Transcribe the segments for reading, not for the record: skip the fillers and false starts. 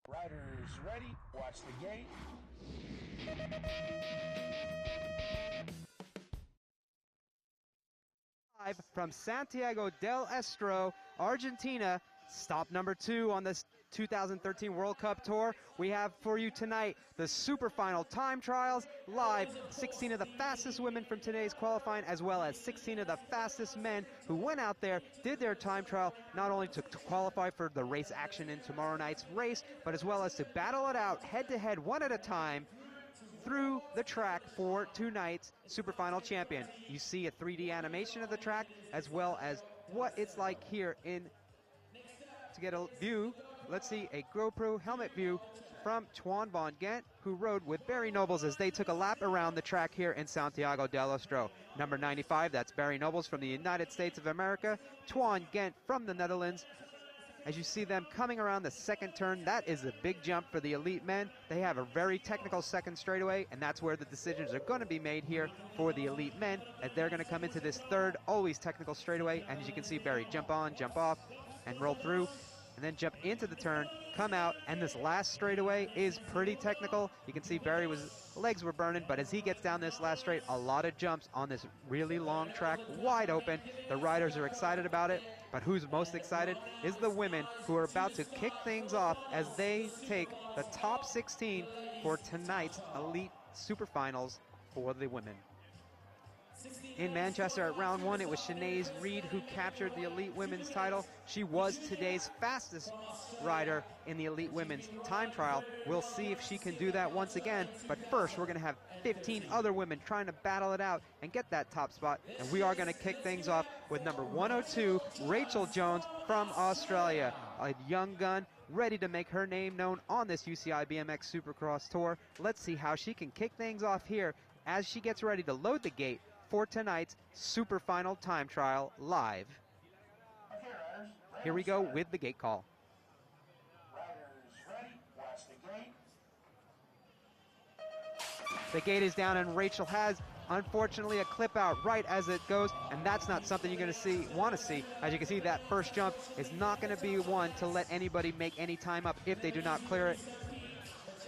Riders ready, watch the gate. Live from Santiago del Estero, Argentina, stop number 2 on this 2013 World Cup Tour. We have for you tonight the super final time trials, live 16 of the fastest women from today's qualifying, as well as 16 of the fastest men who went out there, did their time trial, not only to qualify for the race action in tomorrow night's race, but as well as to battle it out head-to-head, one at a time, through the track for tonight's super final champion. You see a 3D animation of the track, as well as what it's like here in, to get a view, let's see a GoPro helmet view from Tuan Von Gent, who rode with Barry Nobles as they took a lap around the track here in Santiago del Estero. Number 95, that's Barry Nobles from the United States of America, Tuan Gent from the Netherlands. As you see them coming around the second turn, that is a big jump for the elite men. They have a very technical second straightaway, and that's where the decisions are going to be made here for the elite men, as they're going to come into this third, always technical straightaway. And as you can see, Barry jump on, jump off, and roll through, and then jump into the turn, come out, and this last straightaway is pretty technical. You can see Barry legs were burning, but as he gets down this last straight, a lot of jumps on this really long track, wide open. The riders are excited about it, but who's most excited is the women, who are about to kick things off as they take the top 16 for tonight's elite super finals for the women. In Manchester at round 1, it was Sinead Reed who captured the elite women's title. She was today's fastest rider in the elite women's time trial. We'll see if she can do that once again, but first we're going to have 15 other women trying to battle it out and get that top spot, and we are going to kick things off with number 102, Rachel Jones from Australia, a young gun ready to make her name known on this UCI BMX Supercross Tour. Let's see how she can kick things off here as she gets ready to load the gate for tonight's super final time trial live. Here we go with the gate call. The gate is down, and Rachel has, unfortunately, a clip out right as it goes, and that's not something you're going to want to see. As you can see, that first jump is not going to be one to let anybody make any time up if they do not clear it.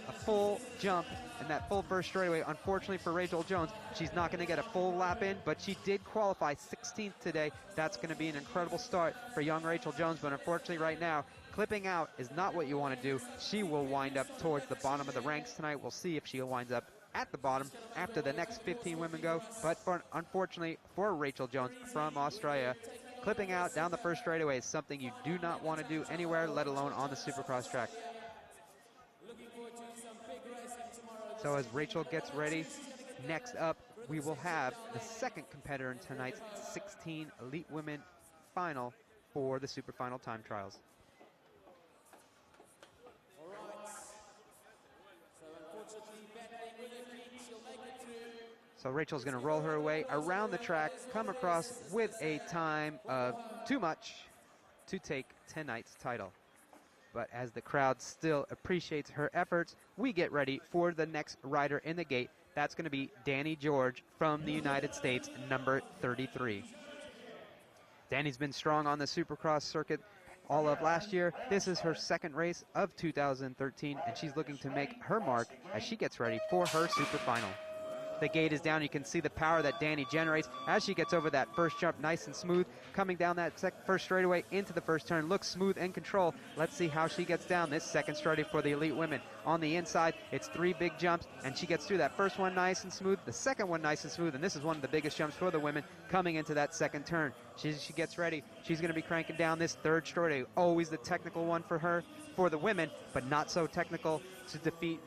A full jump and that full first straightaway, unfortunately for Rachel Jones, she's not going to get a full lap in, but she did qualify 16th today. That's going to be an incredible start for young Rachel Jones, but unfortunately right now, clipping out is not what you want to do. She will wind up towards the bottom of the ranks tonight. We'll see if she winds up at the bottom after the next 15 women go, but unfortunately for Rachel Jones from Australia, clipping out down the first straightaway is something you do not want to do anywhere, let alone on the Supercross track. So as Rachel gets ready, next up we will have the second competitor in tonight's 16 Elite Women final for the Super Final Time Trials. So Rachel's going to roll her way around the track, come across with a time of too much to take tonight's title. But as the crowd still appreciates her efforts, we get ready for the next rider in the gate. That's going to be Danny George from the United States, number 33. Danny's been strong on the Supercross circuit all of last year. This is her second race of 2013, and she's looking to make her mark as she gets ready for her super final. The gate is down. You can see the power that Danny generates as she gets over that first jump nice and smooth, coming down that first straightaway into the first turn. Looks smooth and control. Let's see how she gets down this second straightaway for the elite women. On the inside, it's 3 big jumps, and she gets through that first one nice and smooth, the second one nice and smooth, and this is one of the biggest jumps for the women coming into that second turn. She gets ready. She's going to be cranking down this third straightaway. Always the technical one for her, for the women, but not so technical to defeat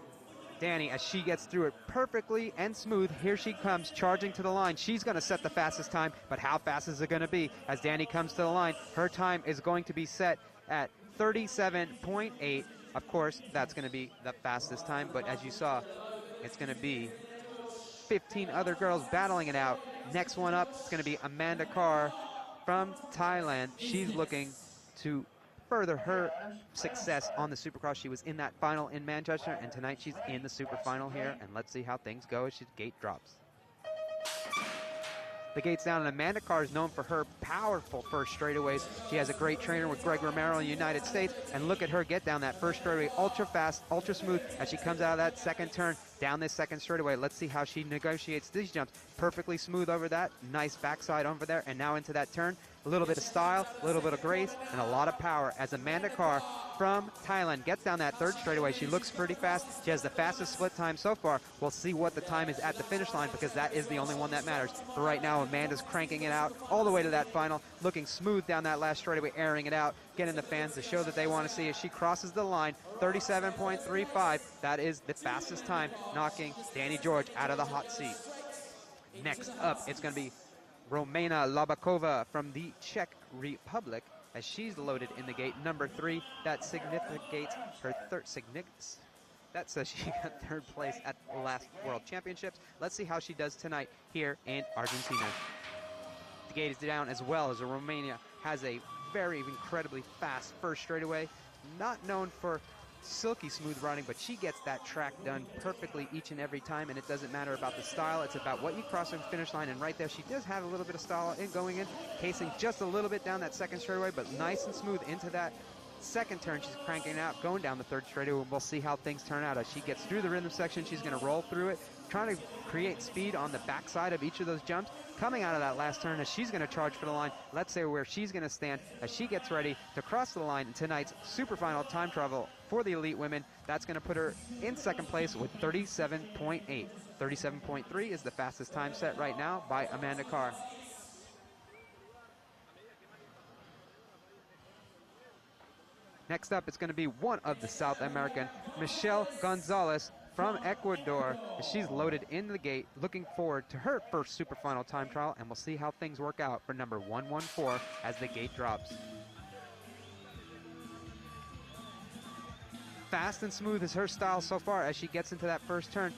Danny as she gets through it perfectly and smooth. Here she comes charging to the line. She's going to set the fastest time, but how fast is it going to be? As Danny comes to the line, her time is going to be set at 37.8. Of course, that's going to be the fastest time, but as you saw, it's going to be 15 other girls battling it out. Next one up is going to be Amanda Carr from Thailand. She's looking to further her success on the Supercross. She was in that final in Manchester, and tonight she's in the super final here, and let's see how things go as she gate drops. The gate's down, and Amanda Carr is known for her powerful first straightaways. She has a great trainer with Greg Romero in the United States, and look at her get down that first straightaway, ultra fast, ultra smooth, as she comes out of that second turn, down this second straightaway. Let's see how she negotiates these jumps. Perfectly smooth over that, nice backside over there, and now into that turn. A little bit of style, a little bit of grace, and a lot of power as Amanda Carr from Thailand gets down that third straightaway. She looks pretty fast. She has the fastest split time so far. We'll see what the time is at the finish line because that is the only one that matters. But right now, Amanda's cranking it out all the way to that final, looking smooth down that last straightaway, airing it out, getting the fans the show that they want to see as she crosses the line. 37.35. That is the fastest time, knocking Danny George out of the hot seat. Next up, it's going to be Romana Labakova from the Czech Republic as she's loaded in the gate. Number 3, that significates her that says she got third place at the last World Championships. Let's see how she does tonight here in Argentina. The gate is down as well as Romania has a very incredibly fast first straightaway. Not known for silky smooth riding, but she gets that track done perfectly each and every time, and it doesn't matter about the style. It's about what you cross the finish line, and right there she does have a little bit of style in going in, casing just a little bit down that second straightaway, but nice and smooth into that second turn. She's cranking out, going down the third straightaway, and we'll see how things turn out. As she gets through the rhythm section, she's going to roll through it, trying to create speed on the backside of each of those jumps. Coming out of that last turn as she's going to charge for the line. Let's say where she's going to stand as she gets ready to cross the line in tonight's super final time travel for the elite women. That's going to put her in second place with 37.8. 37.3 is the fastest time set right now by Amanda Carr. Next up, it's going to be one of the South American, Michelle Gonzalez from Ecuador. She's loaded in the gate, looking forward to her first super final time trial, and we'll see how things work out for number 114 as the gate drops. Fast and smooth is her style so far as she gets into that first turn.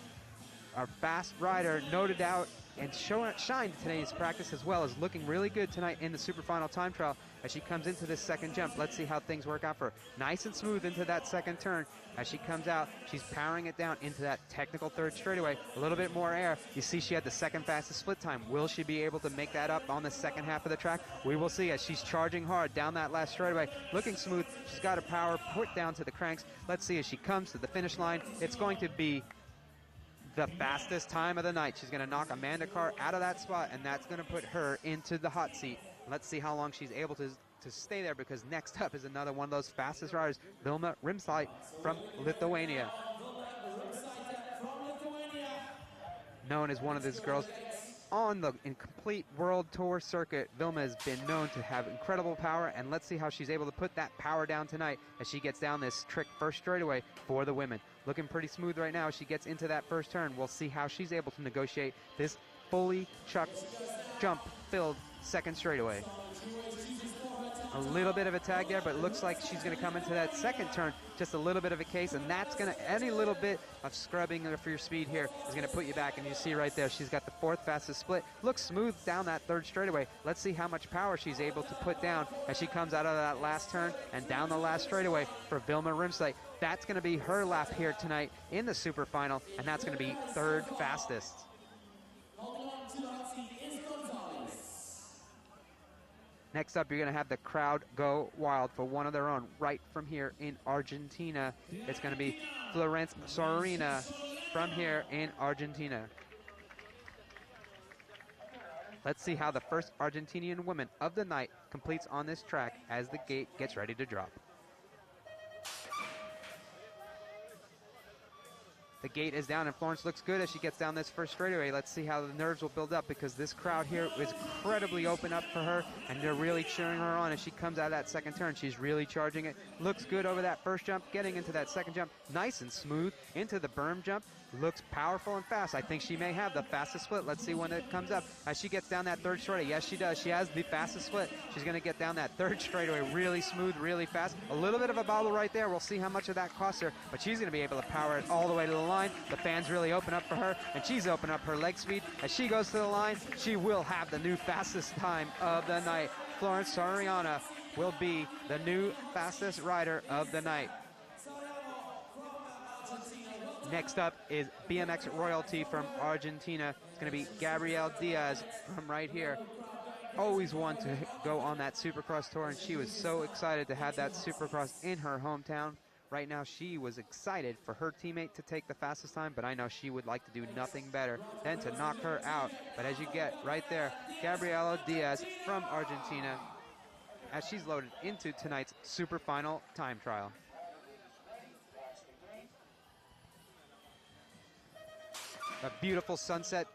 Our fast rider noted out and shined today's practice as well as looking really good tonight in the super final time trial as she comes into this second jump. Let's see how things work out for her. Nice and smooth into that second turn. As she comes out, she's powering it down into that technical third straightaway. A little bit more air. You see she had the second fastest split time. Will she be able to make that up on the second half of the track? We will see as she's charging hard down that last straightaway. Looking smooth. She's got her power put down to the cranks. Let's see as she comes to the finish line. It's going to be the fastest time of the night. She's going to knock Amanda Carr out of that spot, and that's going to put her into the hot seat. Let's see how long she's able to stay there, because next up is another one of those fastest riders, Vilma Rimsait from Lithuania. Known as one of these girls on the incomplete world tour circuit, Vilma has been known to have incredible power, and let's see how she's able to put that power down tonight as she gets down this trick first straightaway for the women. Looking pretty smooth right now as she gets into that first turn. We'll see how she's able to negotiate this fully jump-filled second straightaway. A little bit of a tag there, but it looks like she's going to come into that second turn just a little bit of a case, and that's going to, any little bit of scrubbing for your speed here is going to put you back, and you see right there she's got the fourth fastest split. Looks smooth down that third straightaway. Let's see how much power she's able to put down as she comes out of that last turn and down the last straightaway for Vilma Rimsait. That's going to be her lap here tonight in the super final, and that's going to be third fastest. Next up, you're going to have the crowd go wild for one of their own right from here in Argentina. It's going to be Florence Sorina from here in Argentina. Let's see how the first Argentinian woman of the night completes on this track as the gate gets ready to drop. The gate is down, and Florence looks good as she gets down this first straightaway. Let's see how the nerves will build up, because this crowd here is incredibly open up for her, and they're really cheering her on as she comes out of that second turn. She's really charging it. Looks good over that first jump, getting into that second jump. Nice and smooth into the berm jump. Looks powerful and fast. I think she may have the fastest split. Let's see when it comes up. As she gets down that third straightaway, yes, she does. She has the fastest split. She's going to get down that third straightaway really smooth, really fast. A little bit of a bobble right there. We'll see how much of that costs her, but she's going to be able to power it all the way to the line. The fans really open up for her, and she's opened up her leg speed. As she goes to the line, she will have the new fastest time of the night. Florence Soriano will be the new fastest rider of the night. Next up is BMX royalty from Argentina. It's going to be Gabrielle Diaz from right here. Always wanted to go on that Supercross tour, and she was so excited to have that Supercross in her hometown. Right now, she was excited for her teammate to take the fastest time, but I know she would like to do nothing better than to knock her out. But as you get right there, Gabriela Diaz from Argentina, as she's loaded into tonight's super final time trial. A beautiful sunset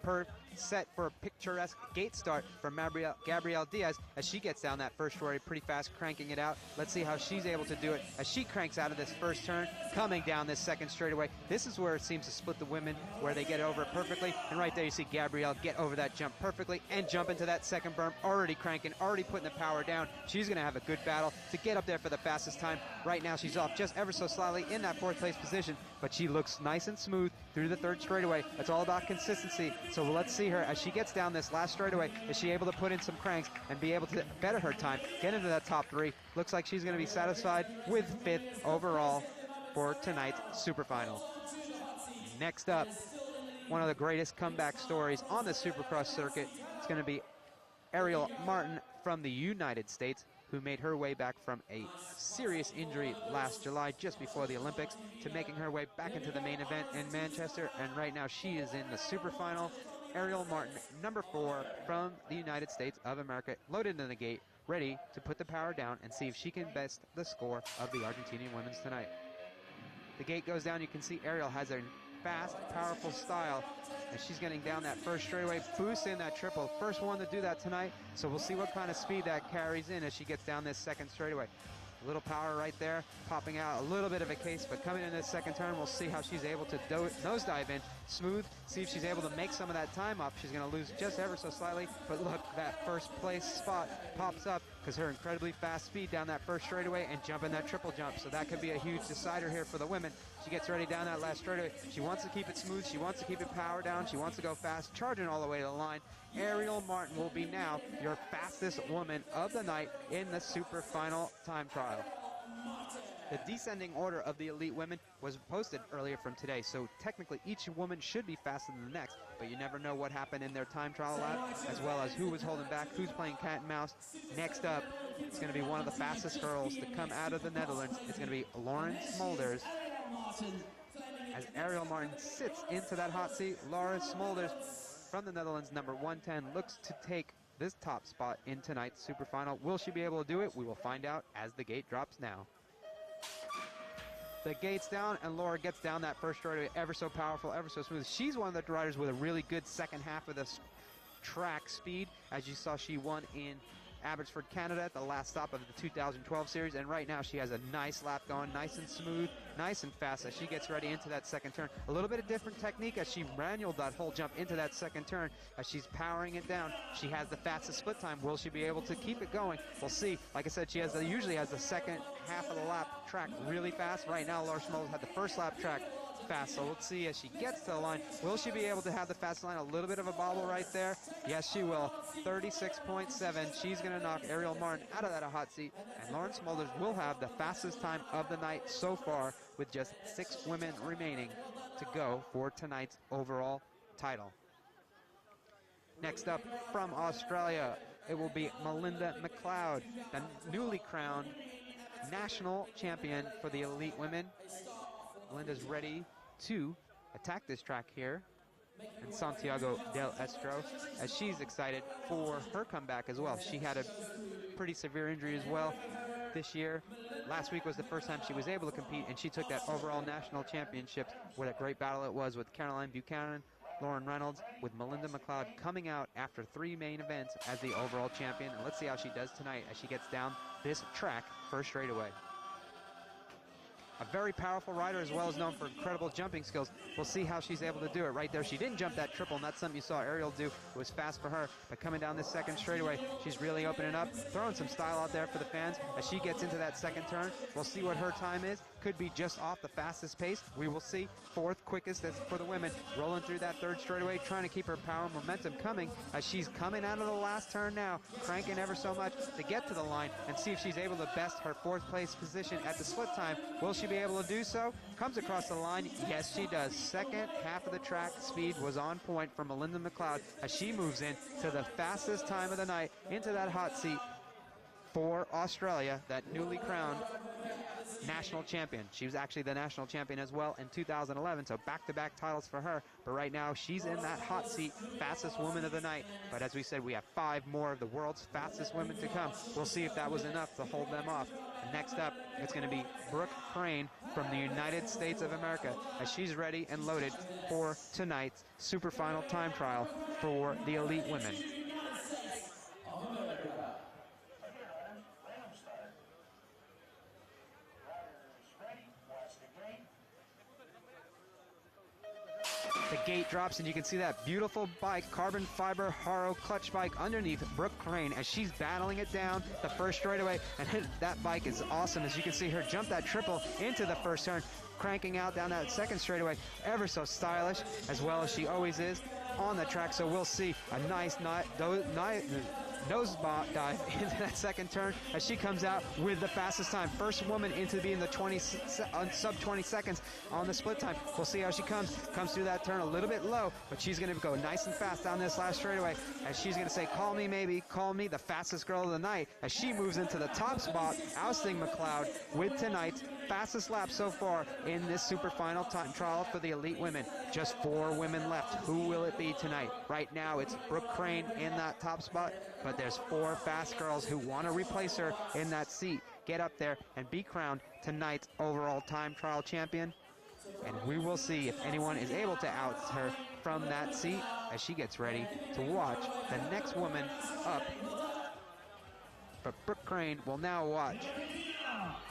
set for a picturesque gate start from Gabrielle Diaz as she gets down that first straightaway pretty fast, cranking it out. Let's see how she's able to do it as she cranks out of this first turn, coming down this second straightaway. This is where it seems to split the women, where they get over it perfectly. And right there you see Gabrielle get over that jump perfectly and jump into that second berm, already cranking, already putting the power down. She's going to have a good battle to get up there for the fastest time. Right now she's off just ever so slightly in that fourth place position, but she looks nice and smooth through the third straightaway. It's all about consistency. So let's see her as she gets down this last straightaway. Is she able to put in some cranks and be able to better her time, get into that top three? Looks like she's going to be satisfied with 5th overall for tonight's super final. Next up, one of the greatest comeback stories on the Supercross circuit. It's going to be Ariel Martin from the United States, who made her way back from a serious injury last July, just before the Olympics, to making her way back into the main event in Manchester. And right now she is in the super final. Ariel Martin, number 4 from the United States of America, loaded in the gate, ready to put the power down and see if she can best the score of the Argentinian women's tonight. The gate goes down. You can see Ariel has a fast, powerful style as she's getting down that first straightaway, boosting that triple. First one to do that tonight, so we'll see what kind of speed that carries in as she gets down this second straightaway. A little power right there, popping out a little bit of a case, but coming in this second turn, we'll see how she's able to nosedive in smooth, see if she's able to make some of that time up. She's going to lose just ever so slightly, but look, that first place spot pops up because her incredibly fast speed down that first straightaway and jumping that triple jump. So that could be a huge decider here for the women. She gets ready down that last straightaway. She wants to keep it smooth. She wants to keep it power down. She wants to go fast, charging all the way to the line. Ariel Martin will be now your fastest woman of the night in the super final time trial. The descending order of the elite women was posted earlier from today, so technically each woman should be faster than the next, but you never know what happened in their time trial lap, as well as who was holding back, who's playing cat and mouse. Next up, it's going to be one of the fastest girls to come out of the Netherlands. It's going to be Lauren Smolders. As Ariel Martin sits into that hot seat, Laura Smolders from the Netherlands, number 110, looks to take this top spot in tonight's super final. Will she be able to do it? We will find out as the gate drops now. The gate's down, and Laura gets down that first straightaway, ever so powerful, ever so smooth. She's one of the riders with a really good second half of this track speed. As you saw, she won in Abbotsford, Canada at the last stop of the 2012 series, and right now she has a nice lap going, nice and smooth, nice and fast as she gets ready into that second turn. A little bit of different technique as she manualed that whole jump into that second turn as she's powering it down. She has the fastest split time. Will she be able to keep it going? We'll see. Like I said, she usually has the second half of the lap track really fast. Right now, Laura Schmollers had the first lap track fast, so let's see as she gets to the line. Will she be able to have the fast line? A little bit of a bobble right there. Yes, she will. 36.7. She's going to knock Ariel Martin out of that hot seat, and Lauren Smolders will have the fastest time of the night so far, with just 6 women remaining to go for tonight's overall title. Next up from Australia, it will be Melinda McLeod, the newly crowned national champion for the elite women. Melinda's ready to attack this track here in Santiago del Estero, as she's excited for her comeback as well. She had a pretty severe injury as well this year. Last week was the first time she was able to compete, and she took that overall national championship. What a great battle it was with Caroline Buchanan, Lauren Reynolds, with Melinda McLeod coming out after 3 main events as the overall champion. And let's see how she does tonight as she gets down this track first straightaway. A very powerful rider, as well as known for incredible jumping skills. We'll see how she's able to do it. Right there, she didn't jump that triple, and that's something you saw Ariel do. It was fast for her, but coming down this second straightaway, she's really opening up, throwing some style out there for the fans as she gets into that second turn. We'll see what her time is. Could be just off the fastest pace. We will see. 4th quickest for the women, rolling through that third straightaway, trying to keep her power and momentum coming as she's coming out of the last turn now, cranking ever so much to get to the line and see if she's able to best her 4th place position at the split time. Will she be able to do so? Comes across the line. Yes, she does. Second half of the track speed was on point for Melinda McLeod as she moves in to the fastest time of the night into that hot seat for Australia, that newly crowned national champion. She was actually the national champion as well in 2011, so back-to-back titles for her. But right now, she's in that hot seat, fastest woman of the night. But as we said, we have 5 more of the world's fastest women to come. We'll see if that was enough to hold them off. And next up, it's going to be Brooke Crane from the United States of America as she's ready and loaded for tonight's super final time trial for the elite women. The gate drops, and you can see that beautiful bike, carbon fiber Haro clutch bike underneath Brooke Crane as she's battling it down the first straightaway. And that bike is awesome, as you can see her jump that triple into the first turn, cranking out down that second straightaway. Ever so stylish, as well as she always is on the track. So we'll see a nice nose dive into that second turn as she comes out with the fastest time. First woman into being the sub 20 seconds on the split time. We'll see how she comes through that turn a little bit low, but she's going to go nice and fast down this last straightaway as she's going to say, call me maybe, call me the fastest girl of the night, as she moves into the top spot, ousting McLeod with tonight's fastest lap so far in this super final time trial for the elite women. Just 4 women left. Who will it be tonight? Right now it's Brooke Crane in that top spot, but there's 4 fast girls who want to replace her in that seat, get up there and be crowned tonight's overall time trial champion. And we will see if anyone is able to out her from that seat as she gets ready to watch the next woman up. But Brooke Crane will now watch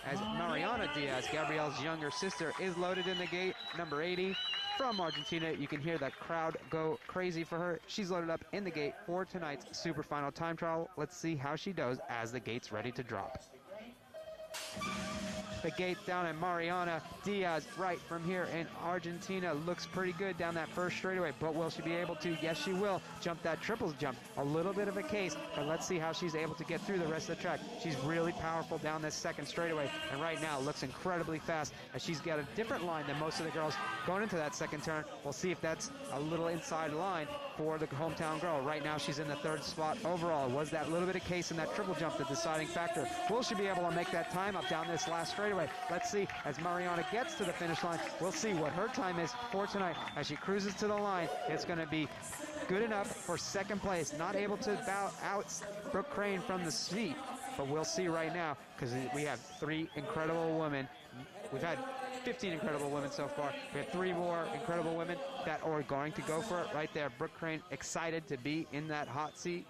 as Mariana Diaz, Gabrielle's younger sister, is loaded in the gate, number 80 from Argentina. You can hear that crowd go crazy for her. She's loaded up in the gate for tonight's super final time trial. Let's see how she does as the gate's ready to drop. The gate down at Mariana Diaz right from here in Argentina looks pretty good down that first straightaway, but will she be able to? Yes, she will. Jump that triples jump. A little bit of a case, but let's see how she's able to get through the rest of the track. She's really powerful down this second straightaway, and right now looks incredibly fast as she's got a different line than most of the girls going into that second turn. We'll see if that's a little inside line for the hometown girl. Right now she's in the 3rd spot overall. Was that little bit of case in that triple jump the deciding factor? Will she be able to make that time up down this last straightaway? Let's see as Mariana gets to the finish line. We'll see what her time is for tonight as she cruises to the line. It's going to be good enough for second place. Not able to bow out Brooke Crane from the seat, but we'll see right now because we have 3 incredible women. We've had 15 incredible women so far. We have 3 more incredible women that are going to go for it right there. Brooke Crane excited to be in that hot seat.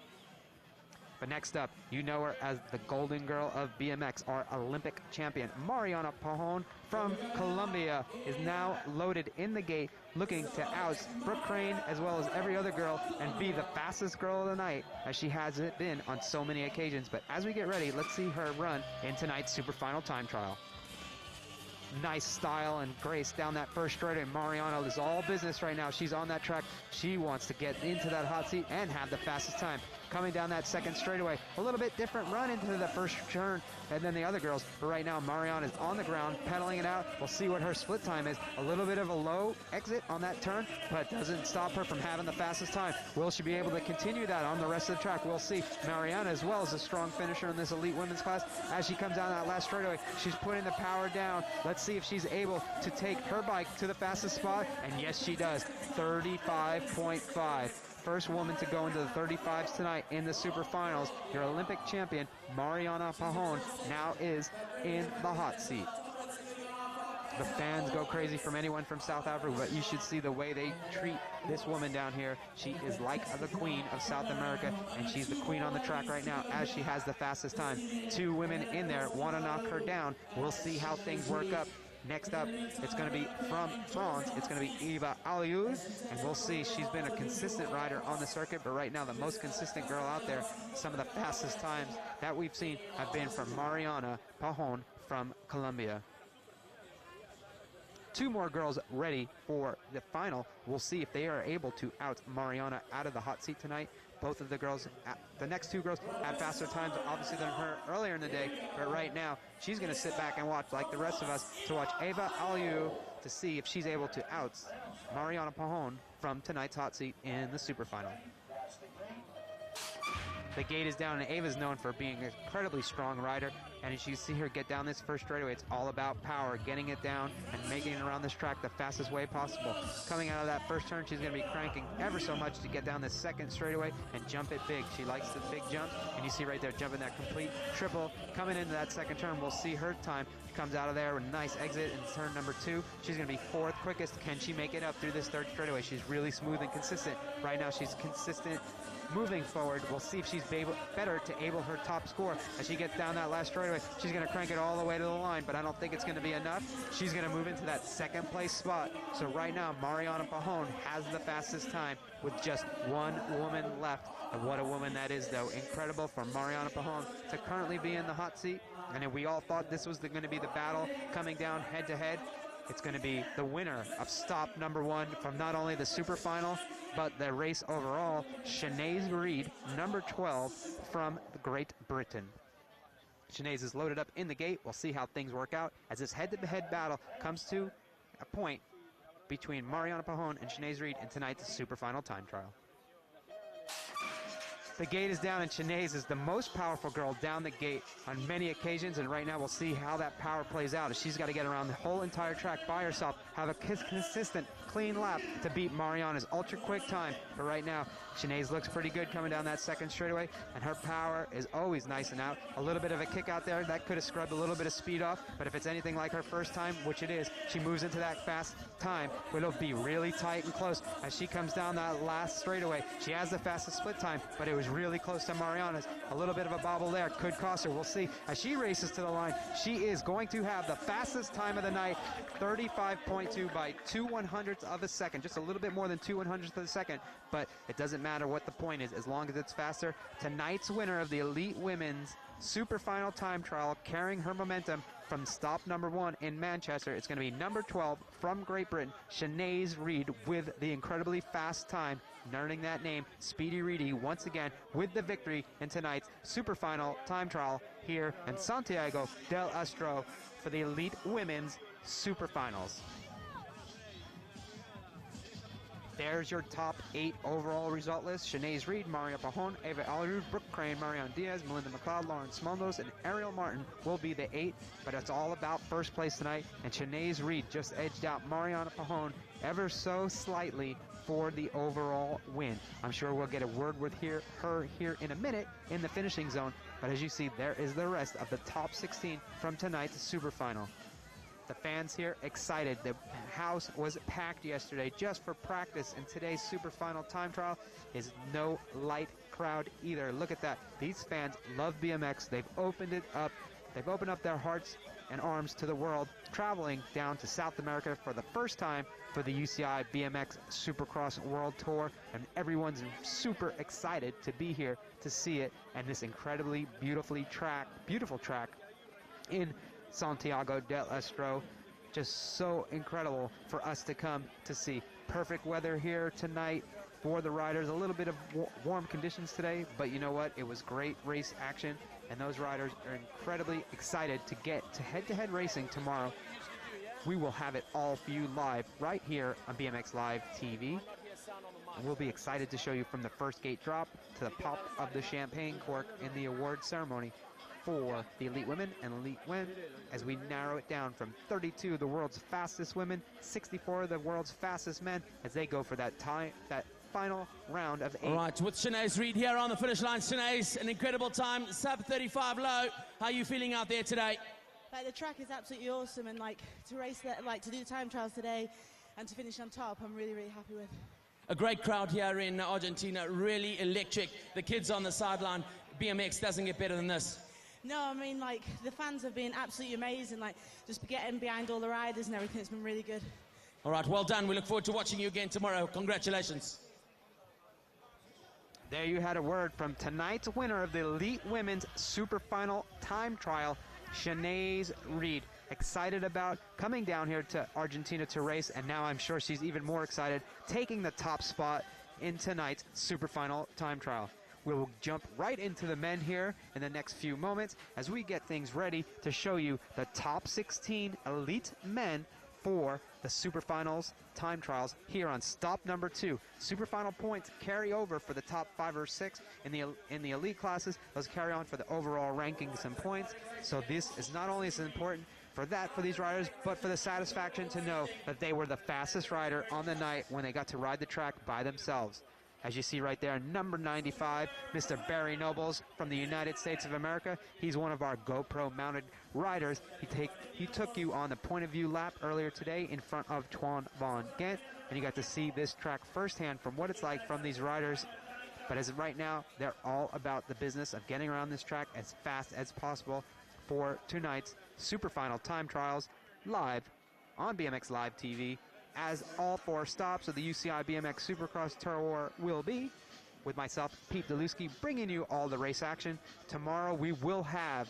But next up, you know her as the golden girl of BMX, our Olympic champion. Mariana Pajon from Colombia is now loaded in the gate, looking to oust Brooke Crane as well as every other girl and be the fastest girl of the night, as she has it been on so many occasions. But as we get ready, let's see her run in tonight's super final time trial. Nice style and grace down that first straightaway. Mariana is all business right now. She's on that track. She wants to get into that hot seat and have the fastest time. Coming down that second straightaway, a little bit different run into the first turn and then the other girls. But right now, Mariana is on the ground, pedaling it out. We'll see what her split time is. A little bit of a low exit on that turn, but doesn't stop her from having the fastest time. Will she be able to continue that on the rest of the track? We'll see. Mariana as well is a strong finisher in this elite women's class. As she comes down that last straightaway, she's putting the power down. Let's see if she's able to take her bike to the fastest spot, and yes, she does. 35.5. First woman to go into the 35s tonight in the super finals. Your Olympic champion, Mariana Pajon, now is in the hot seat. The fans go crazy from anyone from South Africa, but you should see the way they treat this woman down here. She is like the queen of South America, and she's the queen on the track right now as she has the fastest time. 2 women in there want to knock her down. We'll see how things work up. Next up, it's going to be from France. It's going to be Eva Aliou, and we'll see. She's been a consistent rider on the circuit, but right now the most consistent girl out there, some of the fastest times that we've seen have been from Mariana Pajon from Colombia. 2 more girls ready for the final. We'll see if they are able to out Mariana out of the hot seat tonight. Both of the girls, the next 2 girls, had faster times, obviously, than her earlier in the day. But right now, she's going to sit back and watch, like the rest of us, to watch Eva Aliu to see if she's able to out Mariana Pajon from tonight's hot seat in the super final. The gate is down, and Ava's known for being an incredibly strong rider. And as you see her get down this first straightaway, it's all about power, getting it down and making it around this track the fastest way possible. Coming out of that first turn, she's going to be cranking ever so much to get down this second straightaway and jump it big. She likes the big jump, and you see right there jumping that complete triple. Coming into that second turn, we'll see her time. Comes out of there with a nice exit in turn number 2. She's going to be 4th quickest. Can she make it up through this third straightaway? She's really smooth and consistent. Right now, she's consistent. Moving forward, we'll see if she's better to able her top score. As she gets down that last straightaway, she's going to crank it all the way to the line, but I don't think it's going to be enough. She's going to move into that second place spot. So right now, Mariana Pajon has the fastest time with just 1 woman left. And what a woman that is, though. Incredible for Mariana Pajon to currently be in the hot seat. And we all thought this was going to be the battle coming down head-to-head. It's going to be the winner of stop number 1 from not only the super final, but the race overall, Sinead Reed, number 12 from Great Britain. Sinead is loaded up in the gate. We'll see how things work out as this head-to-head battle comes to a point between Mariana Pajon and Sinead Reed in tonight's super final time trial. The gate is down, and Sinead is the most powerful girl down the gate on many occasions, and right now we'll see how that power plays out as she's got to get around the whole entire track by herself, have a consistent, clean lap to beat Mariana's ultra-quick time. But right now, Sinead looks pretty good coming down that second straightaway, and her power is always nice and out. A little bit of a kick out there, that could have scrubbed a little bit of speed off, but if it's anything like her first time, which it is, she moves into that fast time. It'll be really tight and close as she comes down that last straightaway. She has the fastest split time, but it was really close to Mariana's. A little bit of a bobble there could cost her. We'll see as she races to the line. She is going to have the fastest time of the night, 35.2 by 2/100ths of a second, just a little bit more than 2/100ths of a second, but it doesn't matter what the point is as long as it's faster. Tonight's winner of the Elite Women's Super Final Time Trial, carrying her momentum from stop number 1 in Manchester, it's going to be number 12 from Great Britain, Sinead Reed, with the incredibly fast time, earning that name, Speedy Reedy, once again with the victory in tonight's Super Final Time Trial here in Santiago del Estero for the Elite Women's Super Finals. There's your top 8 overall result list. Sinead Reed, Maria Pajon, Eva Aliu, Brooke Crane, Marianne Diaz, Melinda McLeod, Lawrence Mundos, and Ariel Martin will be the 8. But it's all about first place tonight. And Sinead Reed just edged out Mariana Pajon ever so slightly for the overall win. I'm sure we'll get a word with her here in a minute in the finishing zone. But as you see, there is the rest of the top 16 from tonight's Super Final. The fans here excited. The house was packed yesterday just for practice, and today's super final time trial is no light crowd either. Look at that. These fans love BMX. They've opened it up. They've opened up their hearts and arms to the world, traveling down to South America for the first time for the UCI BMX Supercross World Tour, and everyone's super excited to be here to see it, and this incredibly beautiful track in Santiago del Estero. Just so incredible for us to come to see. Perfect weather here tonight for the riders. A little bit of warm conditions today, but you know what? It was great race action, and those riders are incredibly excited to get to head-to-head racing tomorrow. We will have it all for you live right here on BMX Live TV. And we'll be excited to show you from the first gate drop to the pop of the champagne cork in the award ceremony for the Elite Women and Elite Men, as we narrow it down from 32 the world's fastest women, 64 the world's fastest men, as they go for that final round of 8. All right, with Sinead Reed here on the finish line. Sinead, an incredible time, sub 35 low. How are you feeling out there today? Like, the track is absolutely awesome, and like to race that, like to do the time trials today and to finish on top, I'm really, really happy with. A great crowd here in Argentina, really electric. The kids on the sideline. BMX doesn't get better than this. No, I mean, like, the fans have been absolutely amazing, like, just getting behind all the riders and everything. It's been really good. All right, well done. We look forward to watching you again tomorrow. Congratulations. There you had a word from tonight's winner of the Elite Women's Super Final Time Trial, Sinead Reed. excited about coming down here to Argentina to race, and now I'm sure she's even more excited taking the top spot in tonight's super final time trial. We will jump right into the men here in the next few moments as we get things ready to show you the top 16 elite men for the super finals time trials here on stop number 2. Super final points carry over for the top 5 or 6 in the elite classes. Those carry on for the overall rankings and points. So this is not only as important for these riders, but for the satisfaction to know that they were the fastest rider on the night when they got to ride the track by themselves. As you see right there, number 95, Mr. Barry Nobles from the United States of America. He's one of our GoPro-mounted riders. He took you on the point of view lap earlier today in front of Twan Von Ghent, and you got to see this track firsthand from what it's like from these riders. But as of right now, they're all about the business of getting around this track as fast as possible for tonight's super final time trials live on BMX Live TV. As all 4 stops of the UCI BMX Supercross Tour will be, with myself, Pete Deluski, bringing you all the race action. Tomorrow we will have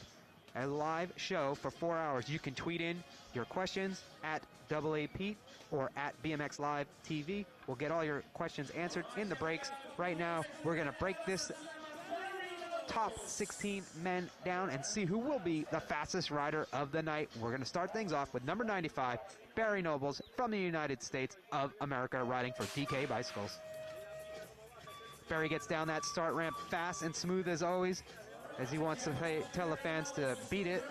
a live show for 4 hours. You can tweet in your questions at AA Pete or at BMX Live TV. We'll get all your questions answered in the breaks. Right now, we're going to break this top 16 men down and see who will be the fastest rider of the night. We're going to start things off with number 95, Barry Nobles from the United States of America, riding for DK Bicycles. Barry gets down that start ramp fast and smooth as always, as he wants to tell the fans to beat it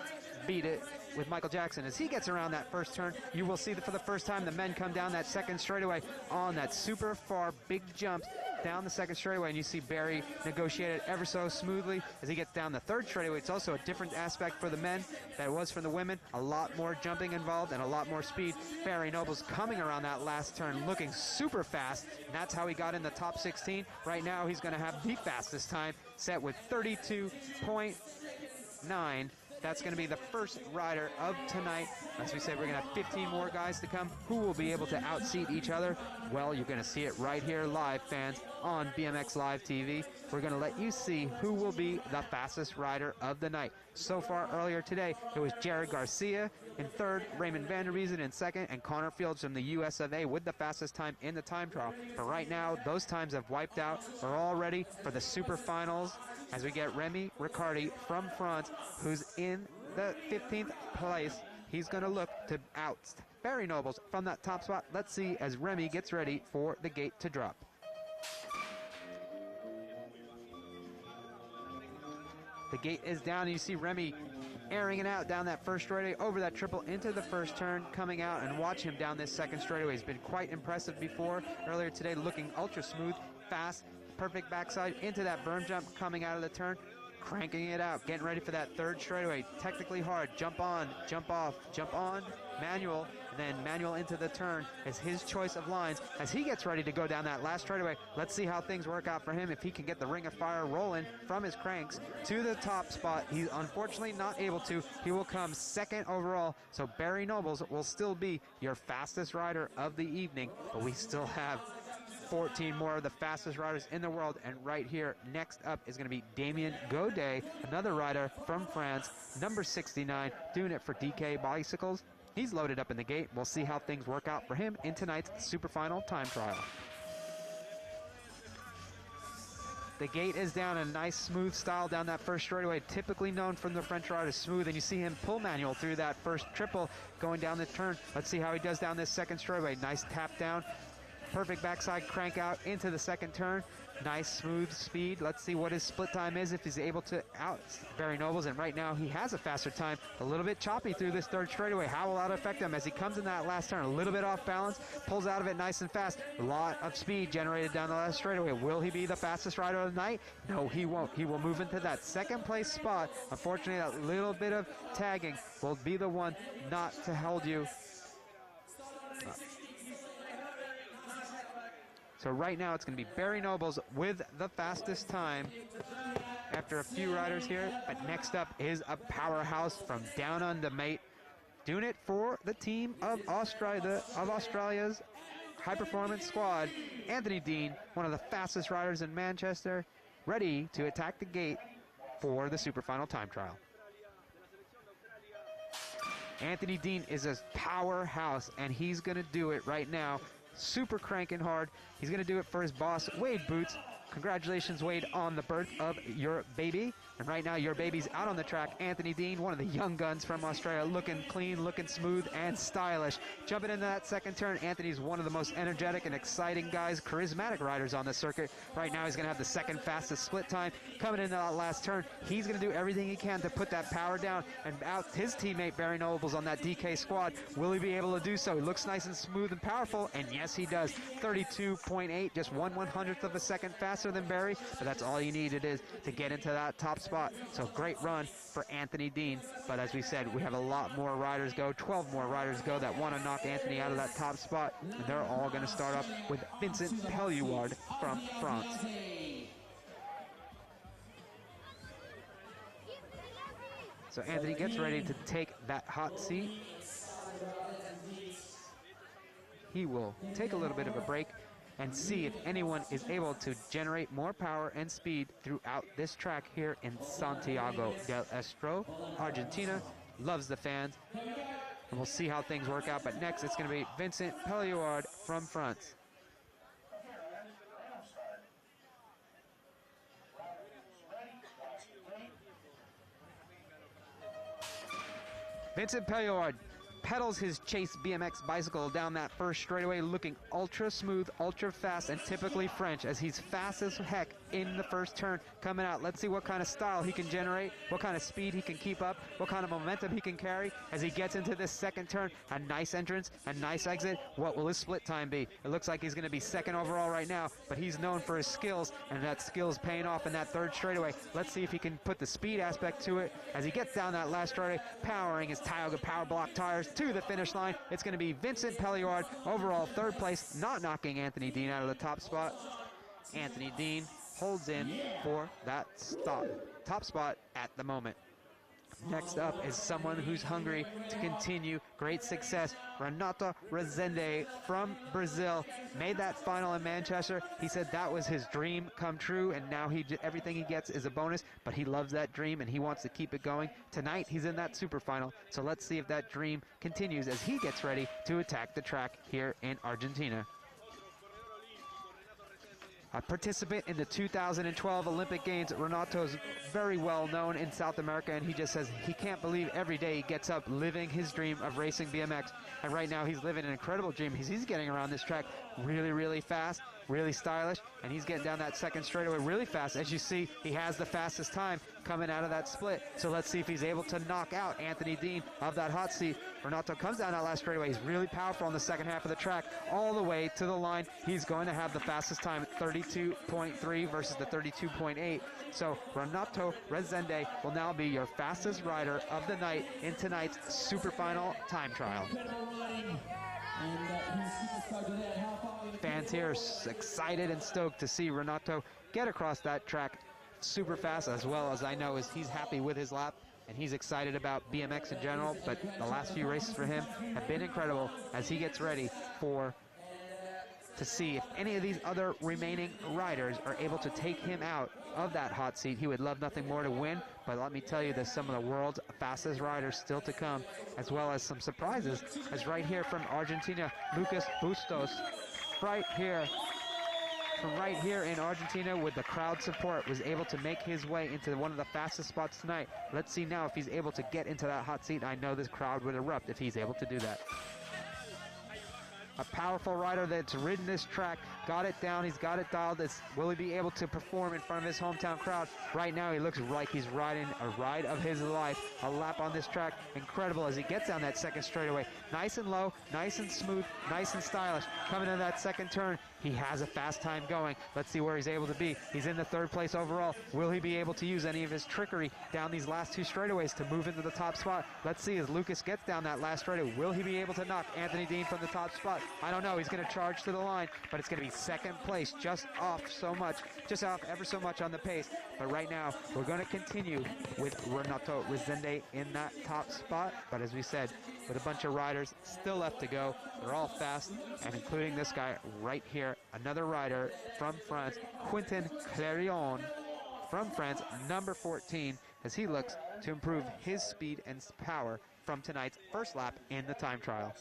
with Michael Jackson. As he gets around that first turn, you will see that for the first time the men come down that second straightaway on that super far big jumps down the second straightaway, and you see Barry negotiate it ever so smoothly as he gets down the third straightaway. It's also a different aspect for the men than it was for the women. A lot more jumping involved and a lot more speed. Barry Nobles coming around that last turn looking super fast, and that's how he got in the top 16. Right now he's going to have the fastest time, set with 32.9. That's going to be the first rider of tonight. As we said, we're going to have 15 more guys to come. Who will be able to outseat each other? Well, you're going to see it right here live, fans, on BMX Live TV. We're going to let you see who will be the fastest rider of the night. So far, earlier today, it was Jared Garcia in third, Raymond Vanderbiesen in second, and Connor Fields from the US of A with the fastest time in the time trial. But right now, those times have wiped out. We're all ready for the super finals as we get Remy Riccardi from France, who's in the 15th place. He's going to look to oust Barry Nobles from that top spot. Let's see as Remy gets ready for the gate to drop. The gate is down, and you see Remy airing it out down that first straightaway, over that triple into the first turn, coming out, and watch him down this second straightaway. He's been quite impressive before. Earlier today, looking ultra smooth, fast, perfect backside into that berm jump, coming out of the turn, cranking it out, getting ready for that third straightaway. Technically hard, jump on, jump off, jump on, manual, and then manual into the turn is his choice of lines as he gets ready to go down that last straightaway. Let's see how things work out for him if he can get the ring of fire rolling from his cranks to the top spot. He's unfortunately not able to. He will come second overall, so Barry Nobles will still be your fastest rider of the evening, but we still have 14 more of the fastest riders in the world, and right here next up is going to be Damien Godet, another rider from France, number 69, doing it for DK Bicycles. He's loaded up in the gate. We'll see how things work out for him in tonight's super final time trial. The gate is down a nice smooth style down that first straightaway, typically known from the French riders smooth, and you see him pull manual through that first triple going down the turn. Let's see how he does down this second straightaway. Nice tap down, perfect backside crank out into the second turn. Nice smooth speed. Let's see what his split time is if he's able to out Barry Nobles, and right now he has a faster time. A little bit choppy through this third straightaway. How will that affect him as he comes in that last turn? A little bit off balance, pulls out of it nice and fast. A lot of speed generated down the last straightaway. Will he be the fastest rider of the night? No, he won't. He will move into that second place spot. Unfortunately, that little bit of tagging will be the one not to hold you. So right now it's going to be Barry Nobles with the fastest time after a few riders here. But next up is a powerhouse from down under, mate. Doing it for the team of Australia's high-performance squad, Anthony Dean, one of the fastest riders in Manchester, ready to attack the gate for the super final time trial. Anthony Dean is a powerhouse, and he's going to do it right now. Super cranking hard. He's going to do it for his boss, Wade Boots. Congratulations, Wade, on the birth of your baby. And right now, your baby's out on the track. Anthony Dean, one of the young guns from Australia, looking clean, looking smooth, and stylish. Jumping into that second turn, Anthony's one of the most energetic and exciting guys, charismatic riders on the circuit. Right now, he's going to have the second fastest split time. Coming into that last turn, he's going to do everything he can to put that power down and out his teammate, Barry Nobles, on that DK squad. Will he be able to do so? He looks nice and smooth and powerful, and yes, he does. 32.8, just 1/100th of a second faster than Barry, but that's all you need it is to get into that top spot. So great run for Anthony Dean, but as we said, we have a lot more riders go, 12 more riders go that want to knock Anthony out of that top spot, and they're all going to start up with Vincent Pelluard from France. So Anthony gets ready to take that hot seat. He will take a little bit of a break and see if anyone is able to generate more power and speed throughout this track here in Santiago del Estero, Argentina. Loves the fans, and we'll see how things work out. But next, it's going to be Vincent Pelluard from France. Vincent Pelluard pedals his Chase BMX bicycle down that first straightaway, looking ultra smooth, ultra fast, and typically French, as he's fast as heck in the first turn. Coming out, let's see what kind of style he can generate, what kind of speed he can keep up, what kind of momentum he can carry as he gets into this second turn. A nice entrance, a nice exit. What will his split time be? It looks like he's going to be second overall right now, but he's known for his skills, and that skill's paying off in that third straightaway. Let's see if he can put the speed aspect to it as he gets down that last straightaway, powering his Tioga Power Block tires to the finish line. It's going to be Vincent Pelluard, overall third place, not knocking Anthony Dean out of the top spot. Anthony Dean holds in for that top spot at the moment. Next up is someone who's hungry to continue great success. Renato Rezende from Brazil made that final in Manchester. He said that was his dream come true, and now everything he gets is a bonus, but he loves that dream and he wants to keep it going. Tonight he's in that super final, so let's see if that dream continues as he gets ready to attack the track here in Argentina. A participant in the 2012 Olympic Games, Renato's very well known in South America, and he just says he can't believe every day he gets up living his dream of racing BMX. And right now he's living an incredible dream. He's getting around this track really, really fast, really stylish, and he's getting down that second straightaway really fast. As you see, he has the fastest time coming out of that split. So let's see if he's able to knock out Anthony Dean of that hot seat. Renato comes down that last straightaway. He's really powerful on the second half of the track, all the way to the line. He's going to have the fastest time, 32.3 versus the 32.8. So Renato Rezende will now be your fastest rider of the night in tonight's super final time trial. Fans here are excited and stoked to see Renato get across that track super fast, as well as I know is he's happy with his lap and he's excited about BMX in general, but the last few races for him have been incredible as he gets ready to see if any of these other remaining riders are able to take him out of that hot seat. He would love nothing more to win, but let me tell you, there's some of the world's fastest riders still to come, as well as some surprises, as right here from Argentina, Lucas Bustos, right here in Argentina with the crowd support, was able to make his way into one of the fastest spots tonight. Let's see now if he's able to get into that hot seat. I know this crowd would erupt if he's able to do that. A powerful rider that's ridden this track, got it down, he's got it dialed. Will he be able to perform in front of his hometown crowd? Right now he looks like he's riding a ride of his life. A lap on this track, incredible as he gets down that second straightaway. Nice and low, nice and smooth, nice and stylish. Coming into that second turn, he has a fast time going. Let's see where he's able to be. He's in the third place overall. Will he be able to use any of his trickery down these last two straightaways to move into the top spot? Let's see as Lucas gets down that last straightaway. Will he be able to knock Anthony Dean from the top spot? I don't know. He's going to charge to the line, but it's going to be second place, just off ever so much on the pace. But right now, we're going to continue with Renato Rezende in that top spot. But as we said, with a bunch of riders still left to go, they're all fast, and including this guy right here, another rider from France, Quentin Clarion from France, number 14, as he looks to improve his speed and power from tonight's first lap in the time trial.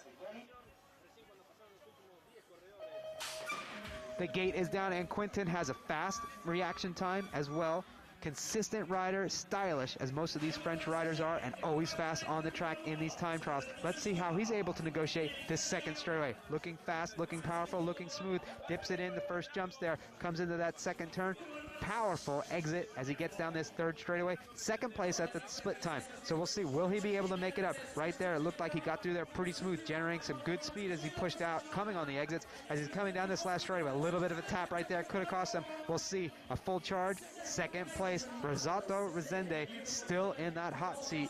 The gate is down, and Quinton has a fast reaction time as well. Consistent rider, stylish as most of these French riders are, and always fast on the track in these time trials. Let's see how he's able to negotiate this second straightaway. Looking fast, looking powerful, looking smooth. Dips it in, the first jumps there. Comes into that second turn. Powerful exit as he gets down this third straightaway. Second place at the split time. So we'll see, will he be able to make it up? Right there, it looked like he got through there pretty smooth, generating some good speed as he pushed out, coming on the exits. As he's coming down this last straightaway, a little bit of a tap right there, could have cost him. We'll see, a full charge. Second place, Rosato Resende still in that hot seat.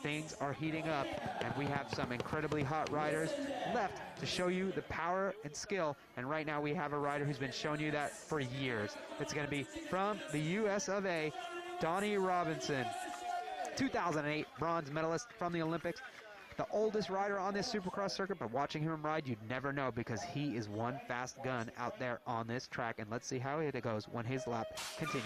Things are heating up, and we have some incredibly hot riders left to show you the power and skill. And right now we have a rider who's been showing you that for years. It's going to be from the US of A, Donnie Robinson, 2008 bronze medalist from the Olympics. The oldest rider on this Supercross circuit, but watching him ride, you'd never know because he is one fast gun out there on this track. And let's see how it goes when his lap continues.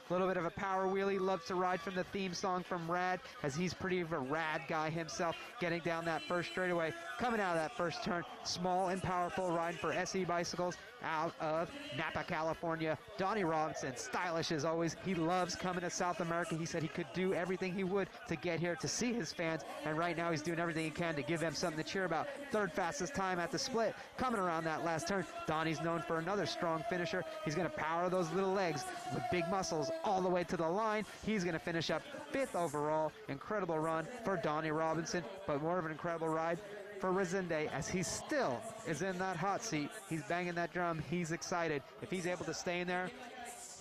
A little bit of a power wheelie, loves to ride from the theme song from Rad, as he's pretty of a rad guy himself, getting down that first straightaway, coming out of that first turn, small and powerful, riding for SE Bicycles out of Napa, California. Donnie Robinson, stylish as always. He loves coming to South America. He said he could do everything he would to get here to see his fans, and right now he's doing everything he can to give them something to cheer about. Third fastest time at the split, coming around that last turn. Donnie's known for another strong finisher. He's going to power those little legs with big muscles all the way to the line. He's going to finish up 5th overall. Incredible run for Donnie Robinson, but more of an incredible ride for Resende as he still is in that hot seat. He's banging that drum. He's excited. If he's able to stay in there,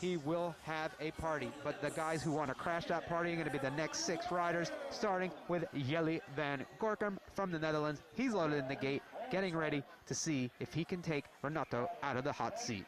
he will have a party. But the guys who want to crash that party are going to be the next 6 riders, starting with Jelle van Gorkum from the Netherlands. He's loaded in the gate, getting ready to see if he can take Renato out of the hot seat.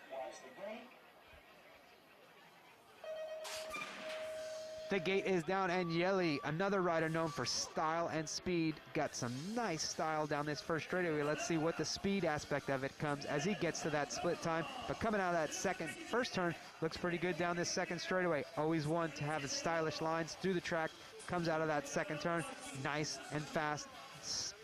The gate is down, and Jelle, another rider known for style and speed, got some nice style down this first straightaway. Let's see what the speed aspect of it comes as he gets to that split time. But coming out of that first turn, looks pretty good down this second straightaway. Always one to have his stylish lines through the track. Comes out of that second turn, nice and fast,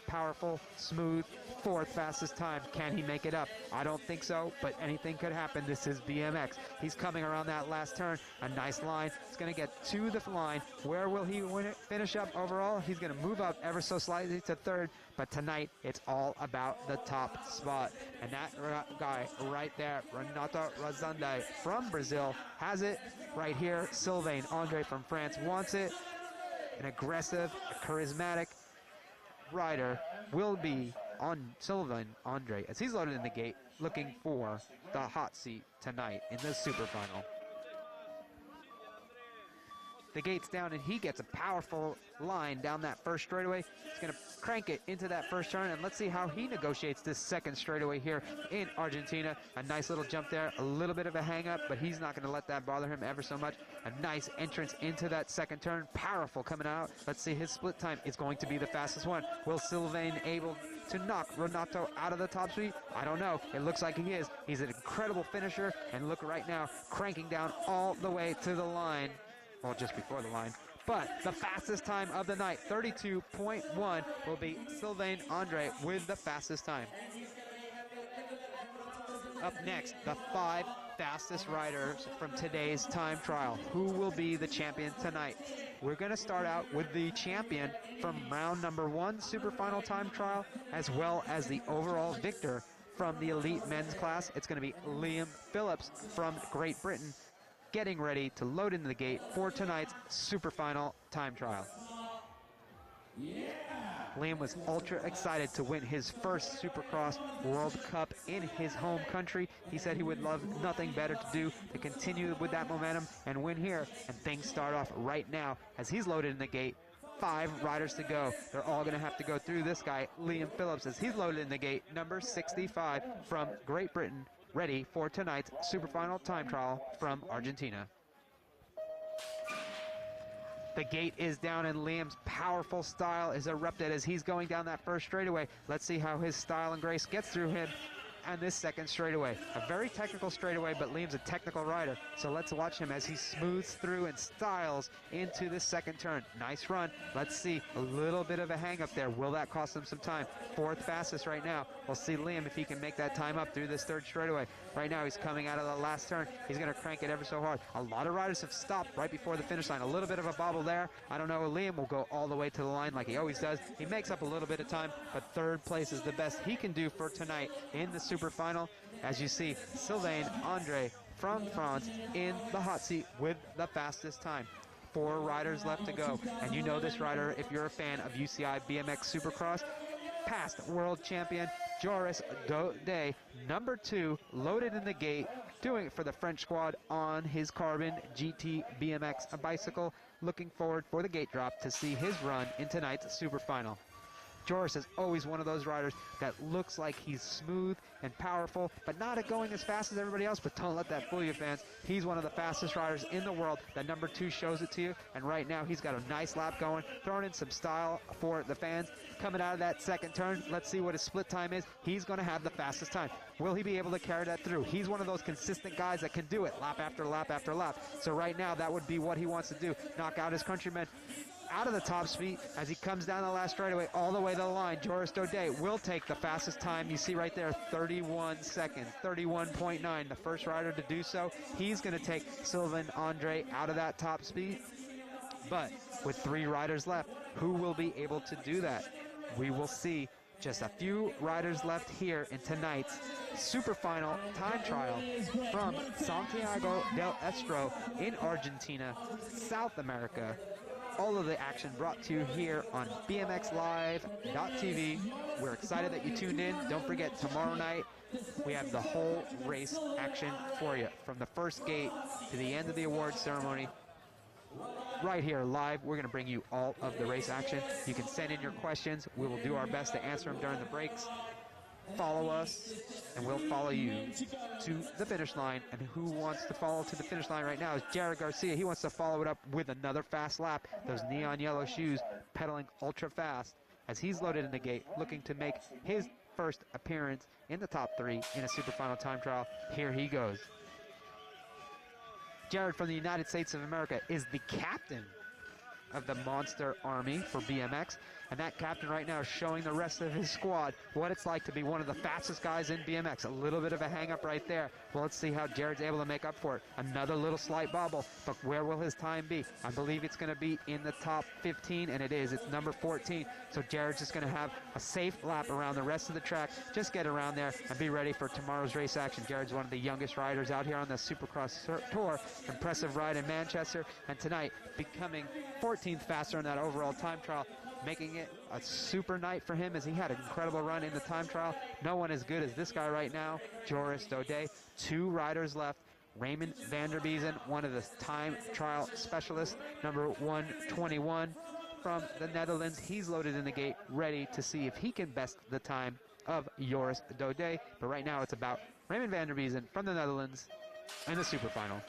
powerful, smooth, 4th fastest time. Can he make it up? I don't think so, but anything could happen. This is BMX. He's coming around that last turn. A nice line. He's going to get to the line. Where will he finish up overall? He's going to move up ever so slightly to 3rd, but tonight it's all about the top spot. And that guy right there, Renato Resende from Brazil, has it right here. Sylvain Andre from France wants it. An aggressive, charismatic rider will be on Sylvain Andre as he's loaded in the gate, looking for the hot seat tonight in the super final. The gate's down, and he gets a powerful line down that first straightaway. He's going to crank it into that first turn, and let's see how he negotiates this second straightaway here in Argentina. A nice little jump there, a little bit of a hang-up, but he's not going to let that bother him ever so much. A nice entrance into that second turn, powerful coming out. Let's see, his split time is going to be the fastest one. Will Sylvain able to knock Renato out of the top speed? I don't know. It looks like he is. He's an incredible finisher, and look right now, cranking down all the way to the line. Well, just before the line. But the fastest time of the night, 32.1, will be Sylvain Andre with the fastest time. Up next, the 5 fastest riders from today's time trial. Who will be the champion tonight? We're going to start out with the champion from round number 1 super final time trial, as well as the overall victor from the elite men's class. It's going to be Liam Phillips from Great Britain, getting ready to load into the gate for tonight's super final time trial. Liam was ultra excited to win his first Supercross World Cup in his home country. He said he would love nothing better to do to continue with that momentum and win here. And things start off right now as he's loaded in the gate. 5 riders to go. They're all going to have to go through this guy, Liam Phillips, as he's loaded in the gate, number 65 from Great Britain, ready for tonight's super final time trial from Argentina. The gate is down, and Liam's powerful style is erupted as he's going down that first straightaway. Let's see how his style and grace gets through him and this second straightaway. A very technical straightaway, but Liam's a technical rider. So let's watch him as he smooths through and styles into this second turn. Nice run. Let's see, a little bit of a hang up there. Will that cost him some time? Fourth fastest right now. We'll see Liam if he can make that time up through this third straightaway. Right now he's coming out of the last turn. He's going to crank it ever so hard. A lot of riders have stopped right before the finish line. A little bit of a bobble there. I don't know. Liam will go all the way to the line like he always does. He makes up a little bit of time, but third place is the best he can do for tonight in the super final. As you see, Sylvain Andre from France in the hot seat with the fastest time. 4 riders left to go, and you know this rider if you're a fan of UCI BMX Supercross. Past world champion Joris Daudet, number 2, loaded in the gate, doing it for the French squad on his Carbon GT BMX bicycle. Looking forward for the gate drop to see his run in tonight's super final. Joris is always one of those riders that looks like he's smooth and powerful, but not going as fast as everybody else. But don't let that fool you, fans. He's one of the fastest riders in the world. That number 2 shows it to you. And right now, he's got a nice lap going, throwing in some style for the fans. Coming out of that second turn, let's see what his split time is. He's going to have the fastest time. Will he be able to carry that through? He's one of those consistent guys that can do it lap after lap after lap. So right now, that would be what he wants to do, knock out his countrymen out of the top speed as he comes down the last straightaway all the way to the line. Joris Daudet will take the fastest time. You see right there, 31 seconds, 31.9, the first rider to do so. He's going to take Sylvain Andre out of that top speed. But with 3 riders left, who will be able to do that? We will see. Just a few riders left here in tonight's super final time trial from Santiago del Estero in Argentina, South America. All of the action brought to you here on BMXLive.tv. We're excited that you tuned in. Don't forget, tomorrow night, we have the whole race action for you. From the first gate to the end of the awards ceremony. Right here, live, we're going to bring you all of the race action. You can send in your questions. We will do our best to answer them during the breaks. Follow us, and we'll follow you to the finish line. And who wants to follow to the finish line right now is Jared Garcia. He wants to follow it up with another fast lap. Those neon yellow shoes pedaling ultra fast as he's loaded in the gate, looking to make his first appearance in the top 3 in a super final time trial. Here he goes. Jared from the United States of America is the captain of the Monster Army for BMX, and that captain right now is showing the rest of his squad what it's like to be one of the fastest guys in BMX. A little bit of a hang up right there. Well, let's see how Jared's able to make up for it. Another little slight bobble, but where will his time be? I believe it's going to be in the top 15, and it is. It's number 14. So Jared's just going to have a safe lap around the rest of the track. Just get around there and be ready for tomorrow's race action. Jared's one of the youngest riders out here on the Supercross Tour. Impressive ride in Manchester, and tonight becoming 14th faster in that overall time trial, making it a super night for him as he had an incredible run in the time trial. No one as good as this guy right now, Joris Daudet. 2 riders left. Raymond van der Biezen, one of the time trial specialists, number 121 from the Netherlands. He's loaded in the gate, ready to see if he can best the time of Joris Daudet. But right now it's about Raymond van der Biezen from the Netherlands in the super final.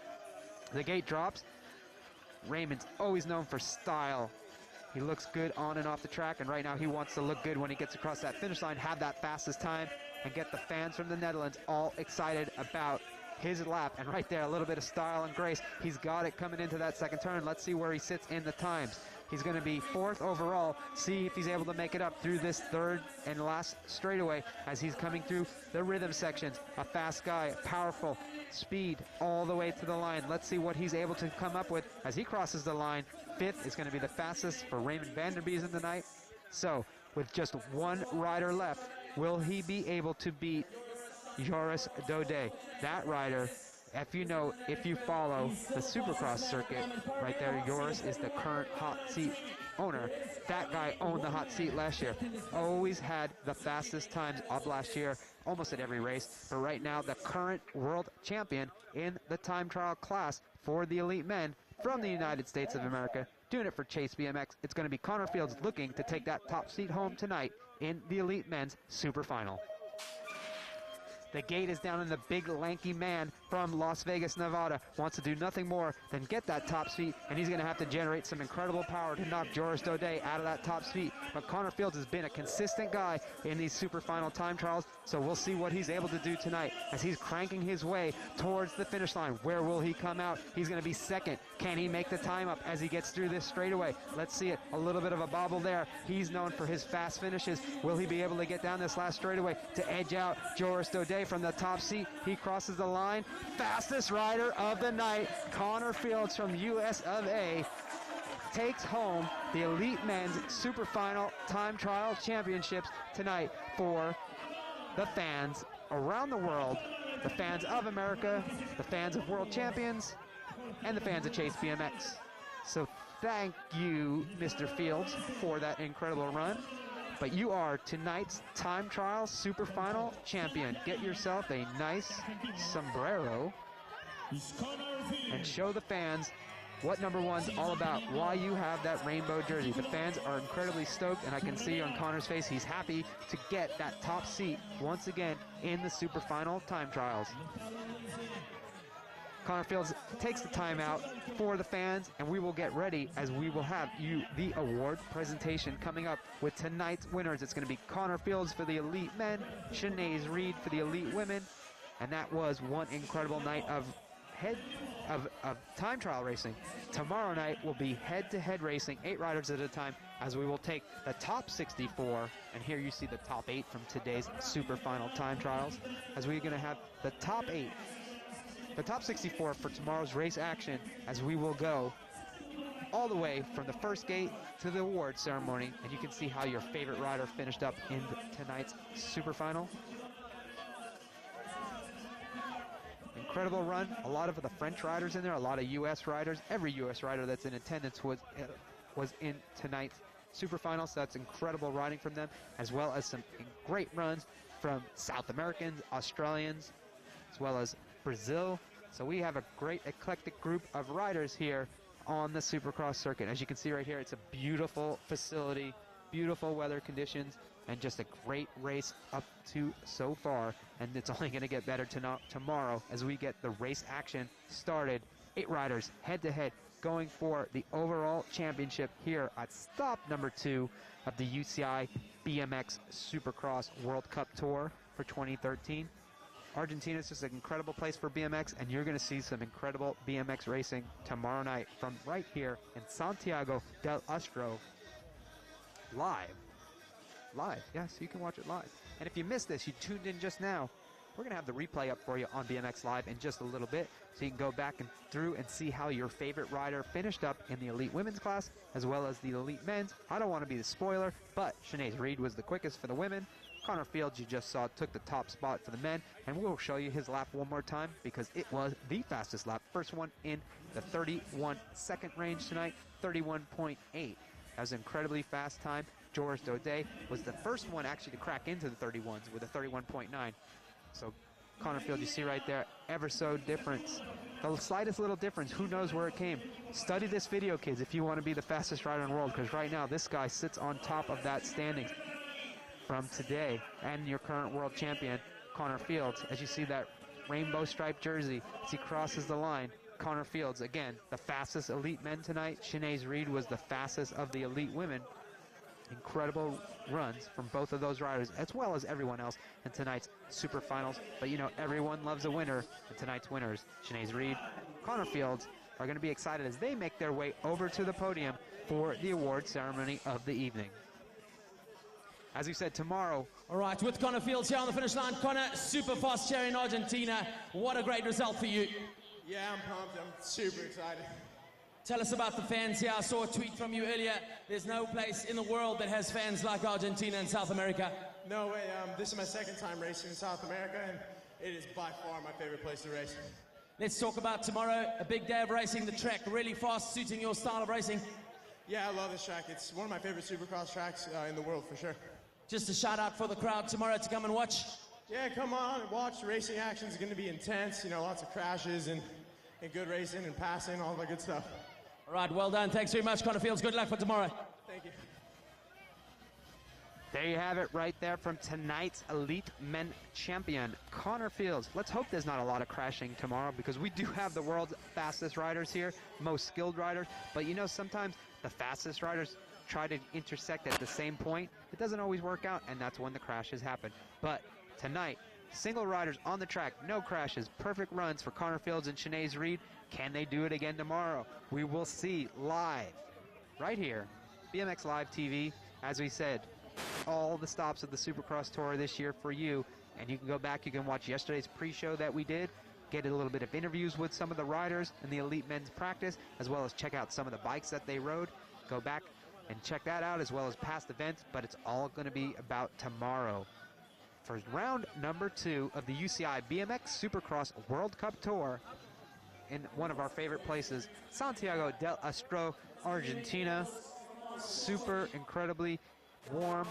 The gate drops. Raymond's always known for style. He looks good on and off the track, and right now he wants to look good when he gets across that finish line, have that fastest time, and get the fans from the Netherlands all excited about his lap. And right there, a little bit of style and grace. He's got it coming into that second turn. Let's see where he sits in the times. He's going to be 4th overall. See if he's able to make it up through this third and last straightaway as he's coming through the rhythm sections. A fast guy, powerful, speed all the way to the line. Let's see what he's able to come up with as he crosses the line. 5th is going to be the fastest for Raymond van der Biezen tonight. So with just 1 rider left, will he be able to beat Joris Daudet? That rider, if you follow the Supercross circuit, right there, Joris is the current hot seat owner. That guy owned the hot seat last year. Always had the fastest times of last year, almost at every race. But right now, the current world champion in the time trial class for the elite men from the United States of America, doing it for Chase BMX. It's going to be Connor Fields looking to take that top seat home tonight in the elite men's super final. The gate is down, and the big lanky man from Las Vegas, Nevada wants to do nothing more than get that top speed, and he's going to have to generate some incredible power to knock Joris Daudet out of that top speed. But Connor Fields has been a consistent guy in these super final time trials, so we'll see what he's able to do tonight as he's cranking his way towards the finish line. Where will he come out? He's going to be second. Can he make the time up as he gets through this straightaway? Let's see it. A little bit of a bobble there. He's known for his fast finishes. Will he be able to get down this last straightaway to edge out Joris Daudet from the top seat? He crosses the line. Fastest rider of the night, Connor Fields from US of A, takes home the Elite Men's Super Final Time Trial Championships tonight for the fans around the world, the fans of America, the fans of World Champions, and the fans of Chase BMX. So thank you, Mr. Fields, for that incredible run. But you are tonight's time trial super final champion. Get yourself a nice sombrero and show the fans what number one's all about, why you have that rainbow jersey. The fans are incredibly stoked, and I can see on Connor's face he's happy to get that top seat once again in the super final time trials. Connor Fields takes the time out for the fans, and we will get ready as we will have you the award presentation coming up with tonight's winners. It's going to be Connor Fields for the Elite Men, Sinead Reed for the Elite Women, and that was one incredible night of time trial racing. Tomorrow night will be head-to-head racing, 8 riders at a time, as we will take the top 64, and here you see the top 8 from today's super final time trials, as we're going to have the top 8. The top 64 for tomorrow's race action, as we will go all the way from the first gate to the award ceremony, and you can see how your favorite rider finished up in tonight's super final. Incredible run. A lot of the French riders in there, a lot of U.S. riders. Every U.S. rider that's in attendance was in tonight's super final, so that's incredible riding from them, as well as some great runs from South Americans, Australians, as well as Brazil. So we have a great eclectic group of riders here on the Supercross circuit. As you can see right here, it's a beautiful facility, beautiful weather conditions, and just a great race up to so far. And it's only going to get better tomorrow as we get the race action started. 8 riders head-to-head going for the overall championship here at stop number 2 of the UCI BMX Supercross World Cup Tour for 2013. Argentina is just an incredible place for BMX, and you're going to see some incredible BMX racing tomorrow night from right here in Santiago del Estero. Live, yes, you can watch it live. And if you missed this, you tuned in just now, we're going to have the replay up for you on BMX Live in just a little bit, so you can go back and through and see how your favorite rider finished up in the Elite Women's class, as well as the Elite Men's. I don't want to be the spoiler, but Sinead Reed was the quickest for the women. Connor Fields, you just saw, took the top spot for the men, and we'll show you his lap one more time because it was the fastest lap. First one in the 31-second range tonight, 31.8. That was an incredibly fast time. Joris Daudet was the first one actually to crack into the 31s with a 31.9. So Connor Fields, you see right there, ever so difference. The slightest little difference, who knows where it came. Study this video, kids, if you want to be the fastest rider in the world, because right now this guy sits on top of that standings from today, and your current world champion, Connor Fields. As you see that rainbow striped jersey as he crosses the line, Connor Fields, again, the fastest Elite men tonight. Sinead Reed was the fastest of the Elite women. Incredible runs from both of those riders, as well as everyone else in tonight's super finals. But you know, everyone loves a winner, and tonight's winners, Sinead Reed, Connor Fields, are going to be excited as they make their way over to the podium for the award ceremony of the evening. As we said, tomorrow. All right, with Connor Fields here on the finish line. Connor, super fast here in Argentina. What a great result for you. Yeah, I'm pumped. I'm super excited. Tell us about the fans here. I saw a tweet from you earlier. There's no place in the world that has fans like Argentina and South America. No way. This is my second time racing in South America, and it is by far my favorite place to race. Let's talk about tomorrow. A big day of racing. The track really fast, suiting your style of racing. Yeah, I love this track. It's one of my favorite Supercross tracks in the world, for sure. Just a shout out for the crowd tomorrow to come and watch. Yeah, come on and watch. Racing action is going to be intense. You know, lots of crashes and good racing and passing, all that good stuff. All right, well done. Thanks very much, Connor Fields. Good luck for tomorrow. Thank you. There you have it right there from tonight's Elite Men Champion, Connor Fields. Let's hope there's not a lot of crashing tomorrow, because we do have the world's fastest riders here, most skilled riders. But you know, sometimes the fastest riders try to intersect at the same point. It doesn't always work out, and that's when the crashes happen. But tonight, single riders on the track, no crashes, perfect runs for Connor Fields and Sinead Reed. Can they do it again tomorrow? We will see live, right here, BMX Live TV. As we said, all the stops of the Supercross Tour this year for you, and you can go back, you can watch yesterday's pre-show that we did, get a little bit of interviews with some of the riders in the Elite Men's practice, as well as check out some of the bikes that they rode. Go back and check that out, as well as past events, but it's all going to be about tomorrow. For round number 2 of the UCI BMX Supercross World Cup Tour in one of our favorite places, Santiago del Estero, Argentina. Super incredibly warm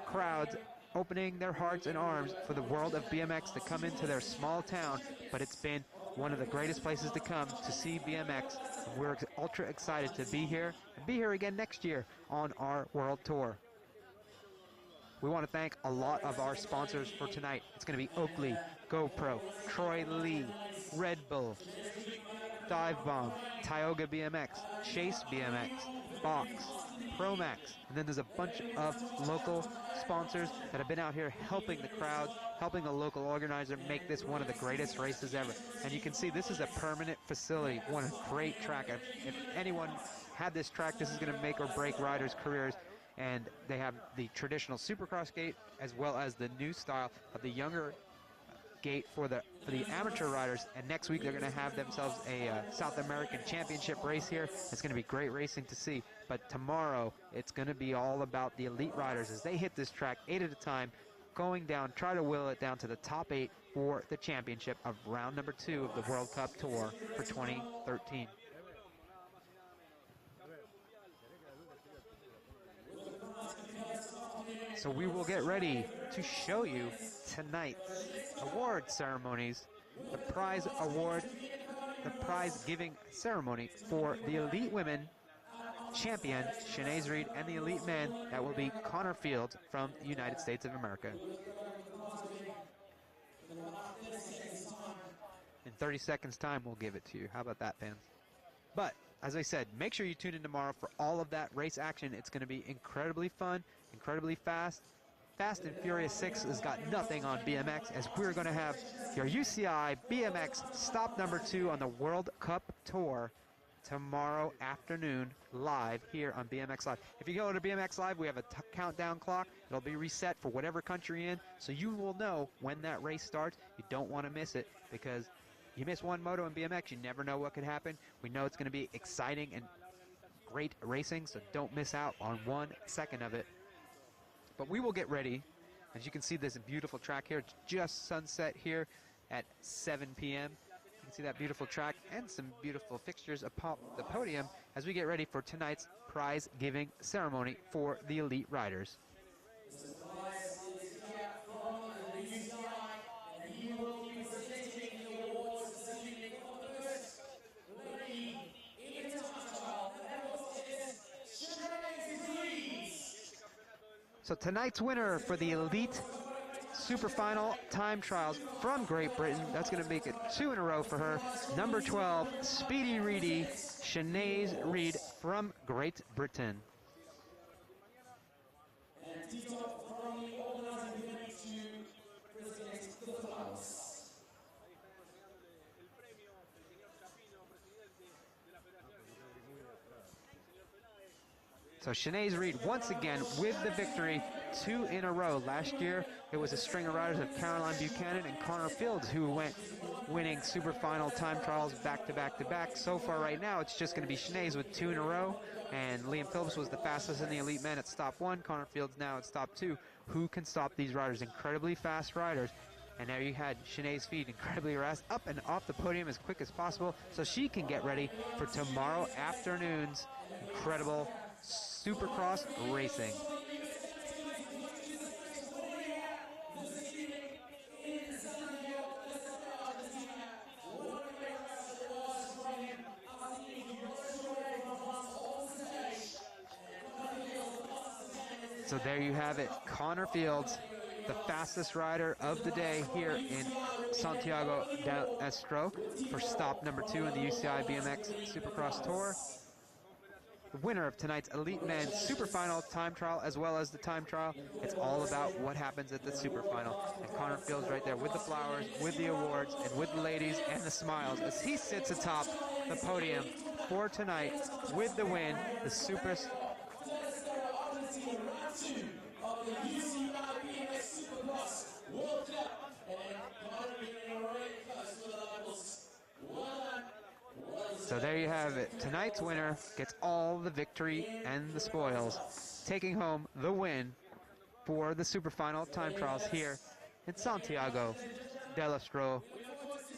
crowds opening their hearts and arms for the world of BMX to come into their small town, but it's been one of the greatest places to come to see BMX. We're ultra excited to be here and be here again next year on our world tour. We want to thank a lot of our sponsors for tonight. It's going to be Oakley, GoPro, Troy Lee, Red Bull, Dive Bomb, Tioga BMX, Chase BMX, Box, Promax, and then there's a bunch of local sponsors that have been out here helping the crowd, helping a local organizer make this one of the greatest races ever. And you can see this is a permanent facility, one great track. If anyone had this track, this is going to make or break riders' careers. And they have the traditional Supercross gate, as well as the new style of the younger gate for the amateur riders. And next week they're going to have themselves a South American Championship race here. It's going to be great racing to see. But tomorrow it's going to be all about the elite riders as they hit this track 8 at a time, going down, try to will it down to the top 8 for the championship of round number 2 of the World Cup Tour for 2013. So we will get ready to show you tonight's award ceremonies, the prize giving ceremony for the Elite Women champion, Sinead Reed, and the Elite Men, that will be Connor Fields from the United States of America. In 30 seconds time, we'll give it to you. How about that, fans? But, as I said, make sure you tune in tomorrow for all of that race action. It's going to be incredibly fun, incredibly fast. Fast and Furious 6 has got nothing on BMX, as we're going to have your UCI BMX stop number 2 on the World Cup Tour tomorrow afternoon live here on BMX Live. If you go to BMX Live, we have a countdown clock. It'll be reset for whatever country you're in, so you will know when that race starts. You don't want to miss it, because you miss one moto in BMX, you never know what could happen. We know it's going to be exciting and great racing, so don't miss out on 1 second of it. But we will get ready. As you can see, there's a beautiful track here. It's just sunset here at 7 p.m. You can see that beautiful track and some beautiful fixtures atop the podium as we get ready for tonight's prize giving ceremony for the elite riders. So tonight's winner for the Elite Super Final Time Trials from Great Britain, that's going to make it 2 in a row for her. Number 12, Speedy Reedy, Sinead Reed from Great Britain. So Sinead Reed once again with the victory, 2 in a row. Last year it was a string of riders of Caroline Buchanan and Connor Fields who went winning Super Final Time Trials back to back to back. So far right now it's just going to be Sinead with 2 in a row, and Liam Phillips was the fastest in the Elite Men at stop 1. Connor Fields now at stop 2. Who can stop these riders? Incredibly fast riders. And there you had Sinead's feet incredibly fast, up and off the podium as quick as possible, so she can get ready for tomorrow afternoon's incredible Supercross racing. So there you have it. Connor Fields, the fastest rider of the day here in Santiago del Estero for stop number 2 in the UCI BMX Supercross Tour. The winner of tonight's Elite Men's Super Final time trial as well as the time trial. It's all about what happens at the Super Final. And Connor Fields right there with the flowers, with the awards, and with the ladies and the smiles as he sits atop the podium for tonight with the win, the Super. So there you have it. Tonight's winner gets all the victory and the spoils, taking home the win for the Super Final time trials here in Santiago del Estero,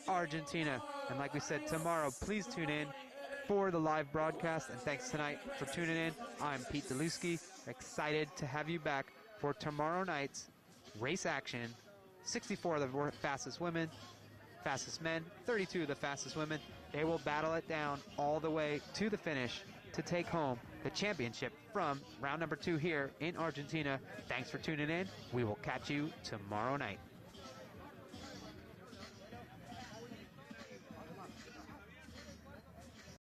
Argentina. And like we said, tomorrow, please tune in for the live broadcast. And thanks tonight for tuning in. I'm Pete Deluski, excited to have you back for tomorrow night's race action. 64 of the fastest women, fastest men, 32 of the fastest women. They will battle it down all the way to the finish to take home the championship from round number 2 here in Argentina. Thanks for tuning in. We will catch you tomorrow night.